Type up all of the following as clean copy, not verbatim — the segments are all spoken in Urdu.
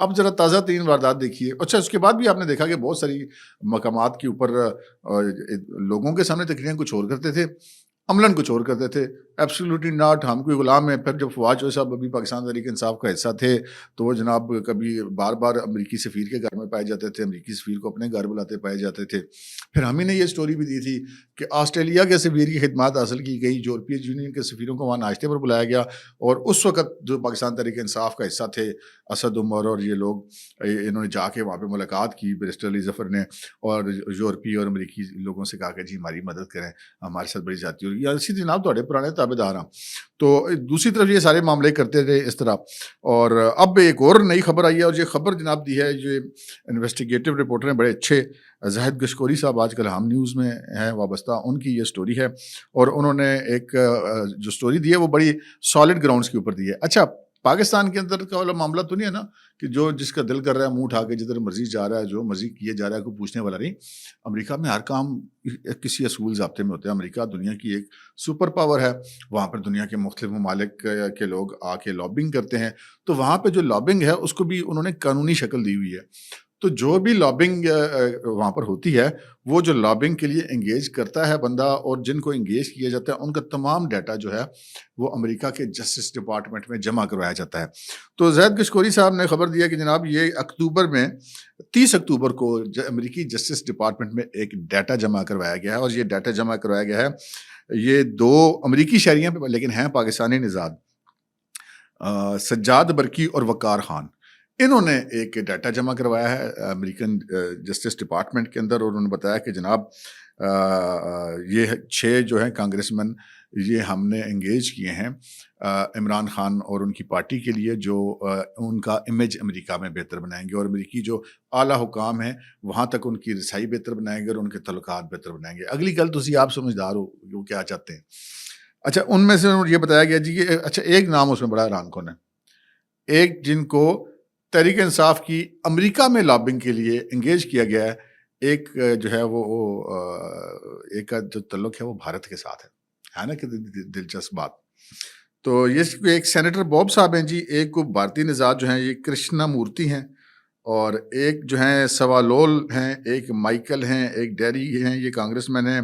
اب ذرا تازہ ترین واردات دیکھیے. اچھا اس کے بعد بھی آپ نے دیکھا کہ بہت ساری مقامات کے اوپر لوگوں کے سامنے تقریریں کچھ اور کرتے تھے, عملاً کچھ اور کرتے تھے. ایبسلیوٹلی ناٹ, ہم کوئی غلام ہیں. پھر جب فواد چوہدری صاحب ابھی پاکستان تحریک انصاف کا حصہ تھے تو وہ جناب کبھی بار بار امریکی سفیر کے گھر میں پائے جاتے تھے, امریکی سفیر کو اپنے گھر بلاتے پائے جاتے تھے. پھر ہم ہی نے یہ سٹوری بھی دی تھی کہ آسٹریلیا کے سفیر کی خدمات حاصل کی گئی, یورپین یونین کے سفیروں کو وہاں ناشتے پر بلایا گیا, اور اس وقت جو پاکستان تحریک انصاف کا حصہ تھے اسد عمر اور یہ لوگ, انہوں نے جا کے وہاں پہ ملاقات کی بیرسٹر علی ظفر نے, اور یورپی اور امریکی لوگوں سے کہا کہ جی ہماری مدد کریں, ہمارے ساتھ بڑی زیادتی ہو رہی ہے, اسی جناب تھوڑے پرانے تابع دار ہیں. تو دوسری طرف یہ سارے معاملے کرتے رہے اس طرح. اور اب ایک اور نئی خبر آئی ہے, اور یہ خبر جناب دی ہے جو انویسٹیگیٹو رپورٹر ہیں بڑے اچھے, زاہد گشکوری صاحب آج کل ہم نیوز میں ہیں وابستہ, ان کی یہ سٹوری ہے, اور انہوں نے ایک جو سٹوری دی ہے وہ بڑی سالڈ گراؤنڈز کے اوپر دی ہے. اچھا پاکستان کے اندر کا والا معاملہ تو نہیں ہے نا کہ جو جس کا دل کر رہا ہے منہ اٹھا کے جدھر مرضی جا رہا ہے, جو مرضی کیے جا رہا ہے, کوئی پوچھنے والا نہیں. امریکہ میں ہر کام کسی اصول ضابطے میں ہوتا ہے. امریکہ دنیا کی ایک سپر پاور ہے, وہاں پر دنیا کے مختلف ممالک کے لوگ آ کے لابنگ کرتے ہیں, تو وہاں پہ جو لابنگ ہے اس کو بھی انہوں نے قانونی شکل دی ہوئی ہے. تو جو بھی لابنگ وہاں پر ہوتی ہے, وہ جو لابنگ کے لیے انگیج کرتا ہے بندہ, اور جن کو انگیج کیا جاتا ہے ان کا تمام ڈیٹا جو ہے وہ امریکہ کے جسٹس ڈپارٹمنٹ میں جمع کروایا جاتا ہے. تو زاہد گشکوری صاحب نے خبر دیا کہ جناب یہ اکتوبر میں 30 اکتوبر کو امریکی جسٹس ڈپارٹمنٹ میں ایک ڈیٹا جمع کروایا گیا ہے, اور یہ ڈیٹا جمع کروایا گیا ہے, یہ 2 امریکی شہریوں پہ لیکن ہیں پاکستانی نژاد, سجاد برکی اور وقار خان. انہوں نے ایک ڈیٹا جمع کروایا ہے امریکن جسٹس ڈپارٹمنٹ کے اندر, اور انہوں نے بتایا کہ جناب یہ 6 جو ہیں کانگریس مین یہ ہم نے انگیج کیے ہیں عمران خان اور ان کی پارٹی کے لیے, جو ان کا امیج امریکہ میں بہتر بنائیں گے, اور امریکی جو اعلیٰ حکام ہیں وہاں تک ان کی رسائی بہتر بنائیں گے, اور ان کے تعلقات بہتر بنائیں گے. اگلی گل تو آپ سمجھدار ہو وہ کیا چاہتے ہیں. اچھا ان میں سے یہ بتایا گیا جی کہ اچھا ایک نام اس میں بڑا حیران کن ہے, ایک جن کو تحریک انصاف کی امریکہ میں لابنگ کے لیے انگیج کیا گیا ہے, ایک جو ہے وہ ایک کا جو تعلق ہے وہ بھارت کے ساتھ ہے نا, کہ دلچسپ بات. تو یہ ایک سینیٹر باب صاحب ہیں جی, ایک کو بھارتی نژاد جو ہیں یہ کرشنا مورتی ہیں, اور ایک جو ہیں سوالول ہیں, ایک مائیکل ہیں, ایک ڈیری ہیں, یہ کانگریس مین ہیں,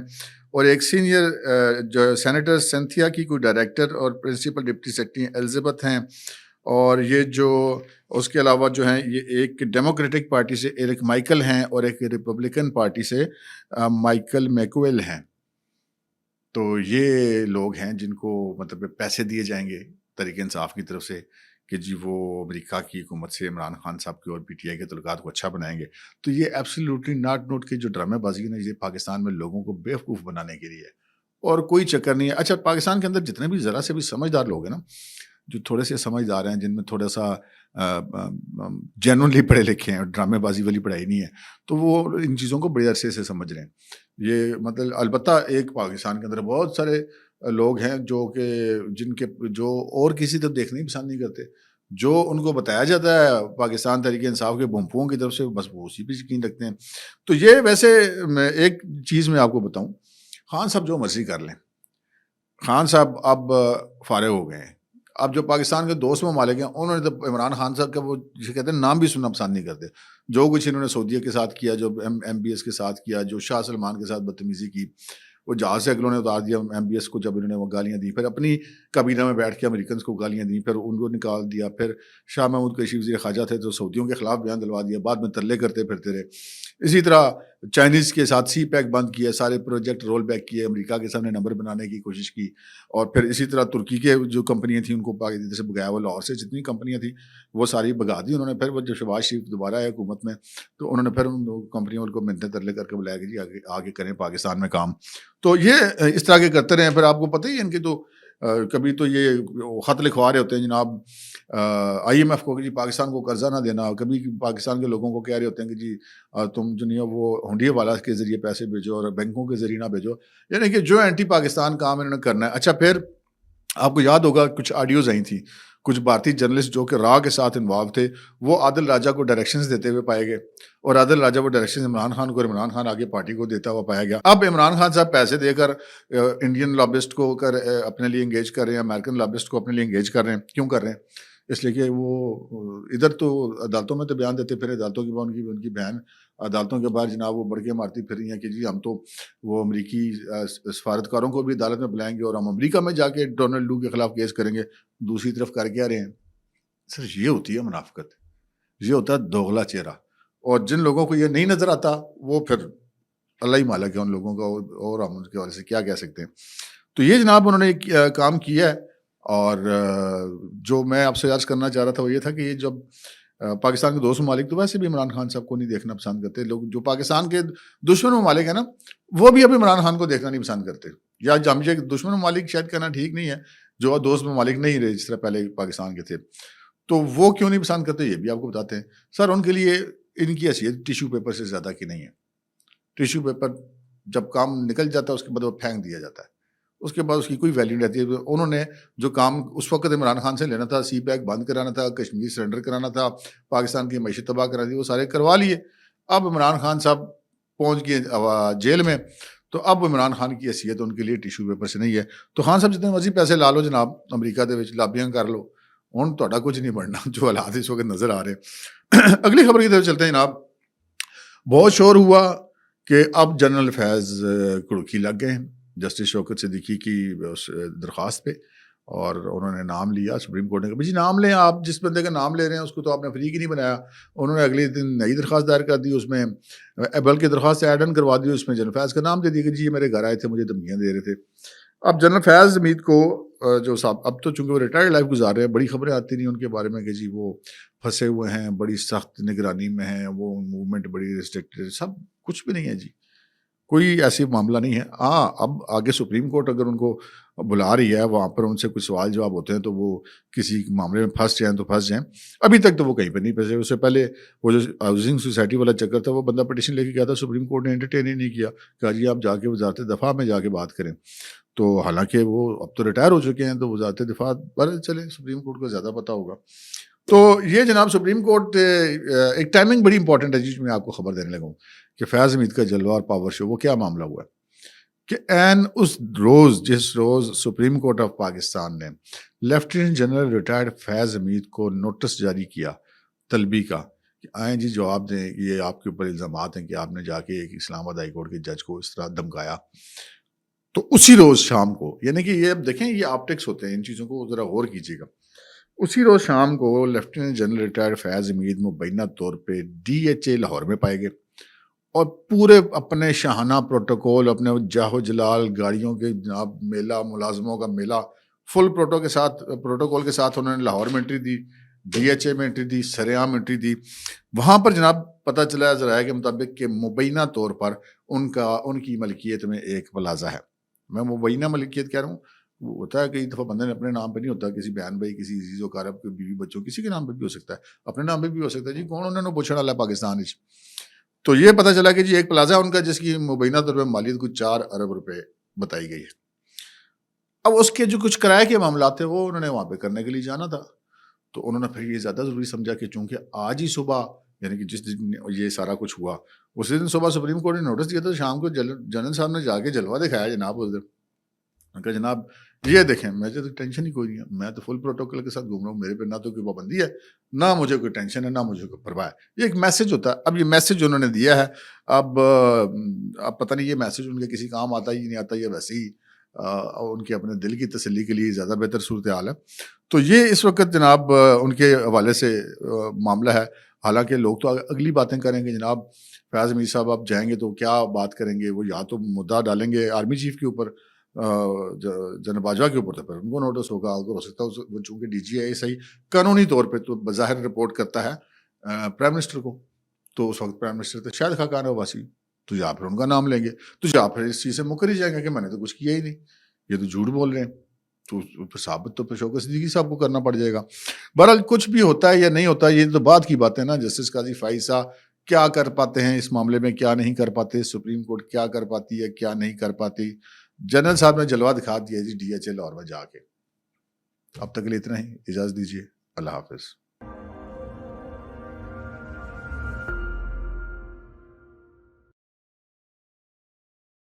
اور ایک سینئر جو سینیٹر سینتھیا کی کوئی ڈائریکٹر اور پرنسپل ڈپٹی سیکرٹری الزبتھ ہیں, اور یہ جو اس کے علاوہ جو ہیں یہ ایک ڈیموکریٹک پارٹی سے ایرک مائیکل ہیں, اور ایک ریپبلکن پارٹی سے مائیکل میکویل ہیں. تو یہ لوگ ہیں جن کو مطلب پیسے دیے جائیں گے تحریک انصاف کی طرف سے کہ جی وہ امریکہ کی حکومت سے عمران خان صاحب کی اور پی ٹی آئی کے تعلقات کو اچھا بنائیں گے. تو یہ ایبسلیوٹلی ناٹ نوٹ کی جو ڈرامے بازی ہے نا, یہ پاکستان میں لوگوں کو بیوقوف بنانے کے لیے, اور کوئی چکر نہیں ہے. اچھا پاکستان کے اندر جتنے بھی ذرا سے بھی سمجھدار لوگ ہیں نا, جو تھوڑے سے سمجھدار ہیں, جن میں تھوڑا سا جینونلی پڑھے لکھے ہیں اور ڈرامے بازی والی پڑھائی نہیں ہے, تو وہ ان چیزوں کو بڑے عرصے سے سمجھ رہے ہیں. یہ مطلب البتہ ایک پاکستان کے اندر بہت سارے لوگ ہیں جو کہ جن کے جو اور کسی طرف دیکھنا ہی پسند نہیں کرتے, جو ان کو بتایا جاتا ہے پاکستان تحریک انصاف کے بمپوؤں کی طرف سے, بس وہ اسی پہ یقین رکھتے ہیں. تو یہ ویسے ایک چیز میں آپ کو بتاؤں, خان صاحب جو مرضی کر لیں, خان صاحب اب فارغ ہو گئے ہیں. اب جو پاکستان کے دوست ممالک ہیں انہوں نے تو عمران خان صاحب کا وہ جسے کہتے ہیں نام بھی سننا پسند نہیں کرتے. جو کچھ انہوں نے سعودیہ کے ساتھ کیا, جو ایم بی ایس کے ساتھ کیا, جو شاہ سلمان کے ساتھ بدتمیزی کی, وہ جہاز سے اگلوں نے اتار دیا ایم بی ایس کو جب انہوں نے وہ گالیاں دی, پھر اپنی کابینہ میں بیٹھ کے امریکنس کو گالیاں دیں, پھر ان کو نکال دیا, پھر شاہ محمود قریشی وزیر خارجہ تھے تو سعودیوں کے خلاف بیان دلوا دیا, بعد میں ترلے کرتے پھرتے رہے. اسی طرح چائنیز کے ساتھ سی پیک بند کیا, سارے پروجیکٹ رول بیک کیے, امریکہ کے سامنے نمبر بنانے کی کوشش کی, اور پھر اسی طرح ترکی کے جو کمپنیاں تھیں ان کو پاکستان سے بگایا, وہ لاہور سے جتنی کمپنیاں تھیں وہ ساری بگا دی انہوں نے. پھر وہ جب شہباز شریف دوبارہ آئے حکومت میں تو انہوں نے پھر ان کمپنیوں کو منتیں ترلے کر کے بلایا کہ جی آگے کریں پاکستان میں کام. تو یہ اس طرح کے کرتے رہے. پھر آپ کو پتہ ہی ہے ان کے تو کبھی تو یہ خط لکھوا رہے ہوتے ہیں جناب آئی ایم ایف کو کہ جی پاکستان کو قرضہ نہ دینا, کبھی پاکستان کے لوگوں کو کہہ رہے ہوتے ہیں کہ جی تم جو نہیں وہ ہنڈیے والا کے ذریعے پیسے بھیجو اور بینکوں کے ذریعے نہ بھیجو, یعنی کہ جو اینٹی پاکستان کام انہوں نے کرنا ہے. اچھا پھر آپ کو یاد ہوگا کچھ آڈیوز آئی تھیں, کچھ بھارتی جرنلسٹ جو کہ را کے ساتھ انوالو تھے, وہ عادل راجہ کو ڈائریکشنز دیتے ہوئے پائے گئے, اور عادل راجہ وہ ڈائریکشنز عمران خان کو, اور عمران خان آگے پارٹی کو دیتا ہوا پایا گیا. اب عمران خان صاحب پیسے دے کر انڈین لابسٹ کو اپنے لیے انگیج کر رہے ہیں, امریکن لابسٹ کو اپنے لیے انگیج کر رہے ہیں. کیوں کر رہے ہیں؟ اس لیے کہ وہ ادھر تو عدالتوں میں تو بیان دیتے پھر عدالتوں کی ان کی بہن عدالتوں کے باہر جناب وہ بڑھ کے مارتی پھر رہی ہیں کہ جی ہم تو وہ امریکی سفارتکاروں کو بھی عدالت میں بلائیں گے اور ہم امریکہ میں جا کے ڈونلڈ ٹرمپ کے خلاف کیس کریں گے. دوسری طرف کر کے آ رہے ہیں. سر یہ ہوتی ہے منافقت, یہ ہوتا ہے دوغلا چہرہ. اور جن لوگوں کو یہ نہیں نظر آتا وہ پھر اللہ ہی مالک ہے ان لوگوں کا, اور ہم ان کے حوالے سے کیا کہہ سکتے ہیں. تو یہ جناب انہوں نے کام کیا ہے. اور جو میں آپ سے عرض کرنا چاہ رہا تھا وہ یہ تھا کہ یہ جب پاکستان کے دوست ممالک تو ویسے بھی عمران خان صاحب کو نہیں دیکھنا پسند کرتے لوگ, جو پاکستان کے دشمن ممالک ہیں نا وہ بھی اب عمران خان کو دیکھنا نہیں پسند کرتے. یا ہم یہ دشمن ممالک شاید کہنا ٹھیک نہیں ہے, جو دوست ممالک نہیں رہے جس طرح پہلے پاکستان کے تھے, تو وہ کیوں نہیں پسند کرتے یہ بھی آپ کو بتاتے ہیں. سر ان کے لیے ان کی حیثیت ٹیشو پیپر سے زیادہ کی نہیں ہے. ٹیشو پیپر جب کام نکل جاتا ہے اس کے بعد وہ پھینک دیا جاتا ہے, اس کے بعد اس کی کوئی ویلیو نہیں رہتی ہے. انہوں نے جو کام اس وقت عمران خان سے لینا تھا, سی پیک بند کرانا تھا, کشمیر سرنڈر کرانا تھا, پاکستان کی معیشت تباہ کرانی تھی, وہ سارے کروا لیے. اب عمران خان صاحب پہنچ گئے جیل میں, تو اب عمران خان کی حیثیت ان کے لیے ٹیشو پیپر سے نہیں ہے. تو خان صاحب جتنے مرضی پیسے لا لو جناب, امریکہ دے وچ لابیاں کر لو, ہوں تہاڈا کچھ نہیں بننا جو حالات اس وقت نظر آ رہے ہیں. اگلی خبر کی طرف چلتے ہیں جناب. بہت شور ہوا کہ اب جنرل فیض کڑکی لگ گئے ہیں جسٹس شوکت صدیقی کی درخواست پہ, اور انہوں نے نام لیا. سپریم کورٹ نے کہا جی نام لیں, آپ جس بندے کا نام لے رہے ہیں اس کو تو آپ نے فریق ہی نہیں بنایا. انہوں نے اگلے دن نئی درخواست دائر کر دی, اس میں بلکہ درخواست ایڈ ان کروا دی, اس میں جنرل فیض کا نام دے دیا کہ جی یہ میرے گھر آئے تھے, مجھے دھمکیاں دے رہے تھے. اب جنرل فیض حمید کو جو صاحب اب تو چونکہ وہ ریٹائرڈ لائف گزار رہے ہیں, بڑی خبریں آتی نہیں ان کے بارے میں کہ جی وہ پھنسے ہوئے ہیں, بڑی سخت نگرانی میں ہیں, وہ موومنٹ بڑی ریسٹرکٹیڈ, سب کچھ بھی نہیں ہے جی, کوئی ایسی معاملہ نہیں ہے. ہاں اب آگے سپریم کورٹ اگر ان کو بلا رہی ہے, وہاں پر ان سے کچھ سوال جواب ہوتے ہیں تو وہ کسی معاملے میں پھنس جائیں تو پھنس جائیں. ابھی تک تو وہ کہیں پہ نہیں پھنسے. اس سے پہلے وہ جو ہاؤسنگ سوسائٹی والا چکر تھا, وہ بندہ پٹیشن لے کے گیا تھا, سپریم کورٹ نے انٹرٹین ہی نہیں کیا, کہا جی آپ جا کے وزارت دفاع میں جا کے بات کریں. تو حالانکہ وہ اب تو ریٹائر ہو چکے ہیں, تو وزارت دفاع پر چلیں, سپریم کورٹ کو زیادہ پتہ ہوگا. تو یہ جناب سپریم کورٹ ایک ٹائمنگ بڑی امپورٹنٹ ہے جس میں آپ کو خبر دینے لگا ہوں کہ فیض حمید کا جلوہ اور پاور شو وہ کیا معاملہ ہوا ہے کہ اس روز جس روز سپریم کورٹ آف پاکستان نے لیفٹیننٹ جنرل ریٹائرڈ فیض حمید کو نوٹس جاری کیا طلبی کا کہ آئیں جی جواب دیں, یہ آپ کے اوپر الزامات ہیں کہ آپ نے جا کے ایک اسلام آباد ہائی کورٹ کے جج کو اس طرح دھمکایا, تو اسی روز شام کو, یعنی کہ یہ اب دیکھیں یہ آپٹکس ہوتے ہیں, ان چیزوں کو ذرا غور کیجیے گا, اسی روز شام کو لیفٹیننٹ جنرل ریٹائرڈ فیض حمید مبینہ طور پہ DHA لاہور میں پائے گئے, اور پورے اپنے شاہانہ پروٹوکول, اپنے جاہ و جلال گاڑیوں کے جناب میلہ, ملازموں کا میلہ, فل پروٹوکول کے ساتھ انہوں نے لاہور میں انٹری دی, DHA میں انٹری دی, سریعام انٹری دی. وہاں پر جناب پتہ چلا ذرائع کے مطابق کہ مبینہ طور پر ان کی ملکیت میں ایک پلازہ ہے. میں مبینہ ملکیت کہہ رہا ہوں, وہ ہوتا ہے کئی دفعہ بندے نے اپنے نام پہ نہیں ہوتا, کسی بہن بھائی, کسی عزیز و اقارب کے بیوی بچوں, کسی کے نام پہ بھی ہو سکتا ہے, اپنے نام پہ بھی ہو سکتا ہے. جی کون انہوں نے پوچھنا ہے پاکستان. تو یہ پتہ چلا کہ جی ایک پلازہ ان کا جس کی مبینہ طور پہ مالیت کچھ 4 ارب روپے بتائی گئی ہے. اب اس کے جو کچھ کرائے کے معاملات تھے وہ انہوں نے وہاں پہ کرنے کے لیے جانا تھا, تو انہوں نے پھر یہ زیادہ ضروری سمجھا کہ چونکہ آج ہی صبح یعنی کہ جس دن یہ سارا کچھ ہوا اسی دن صبح سپریم کورٹ نے نوٹس دیا تھا, شام کو جنرل صاحب نے جا کے جلوہ دکھایا جناب اس دن کہ جناب یہ دیکھیں مجھے تو ٹینشن ہی کوئی نہیں ہے, میں تو فل پروٹوکول کے ساتھ گھوم رہا ہوں, میرے پہ نہ تو کوئی پابندی ہے, نہ مجھے کوئی ٹینشن ہے, نہ مجھے کوئی پرواہ ہے. یہ ایک میسج ہوتا ہے. اب یہ میسج انہوں نے دیا ہے, اب پتہ نہیں یہ میسج ان کے کسی کام آتا ہی نہیں آتا, یہ ویسے ہی ان کے اپنے دل کی تسلی کے لیے زیادہ بہتر صورتحال ہے. تو یہ اس وقت جناب ان کے حوالے سے معاملہ ہے. حالانکہ لوگ تو اگلی باتیں کریں گے, جناب فیاض حمید صاحب آپ جائیں گے تو کیا بات کریں گے, وہ یا تو مدعا ڈالیں گے آرمی چیف کے اوپر, جنرل باجوہ کے اوپر, تو پھر ان کو نوٹس ہوگا, اگر ہو سکتا ہے وہ چونکہ DGI صحیح قانونی طور پہ تو بظاہر رپورٹ کرتا ہے پرائم منسٹر کو, تو اس وقت پرائم منسٹر تو شاید خاکان عباسی, تو یا پھر ان کا نام لیں گے, تو یا پھر اس چیز سے مکر ہی جائیں گے کہ میں نے تو کچھ کیا ہی نہیں, یہ تو جھوٹ بول رہے ہیں, تو ثابت تو پھر شوکت صدیقی صاحب کو کرنا پڑ جائے گا. بہرحال کچھ بھی ہوتا ہے یا نہیں ہوتا, یہ تو بات کی بات ہے نا. جسٹس قاضی فائزہ کیا کر پاتے ہیں اس معاملے میں, کیا نہیں کر پاتے, سپریم کورٹ کیا کر پاتی ہے, کیا نہیں کر پاتی. جنرل صاحب نے جلوہ دکھا دیا جی DHA لاہور میں جا کے. اب تک کے لیے اتنا ہی, اجازت دیجیے, اللہ حافظ.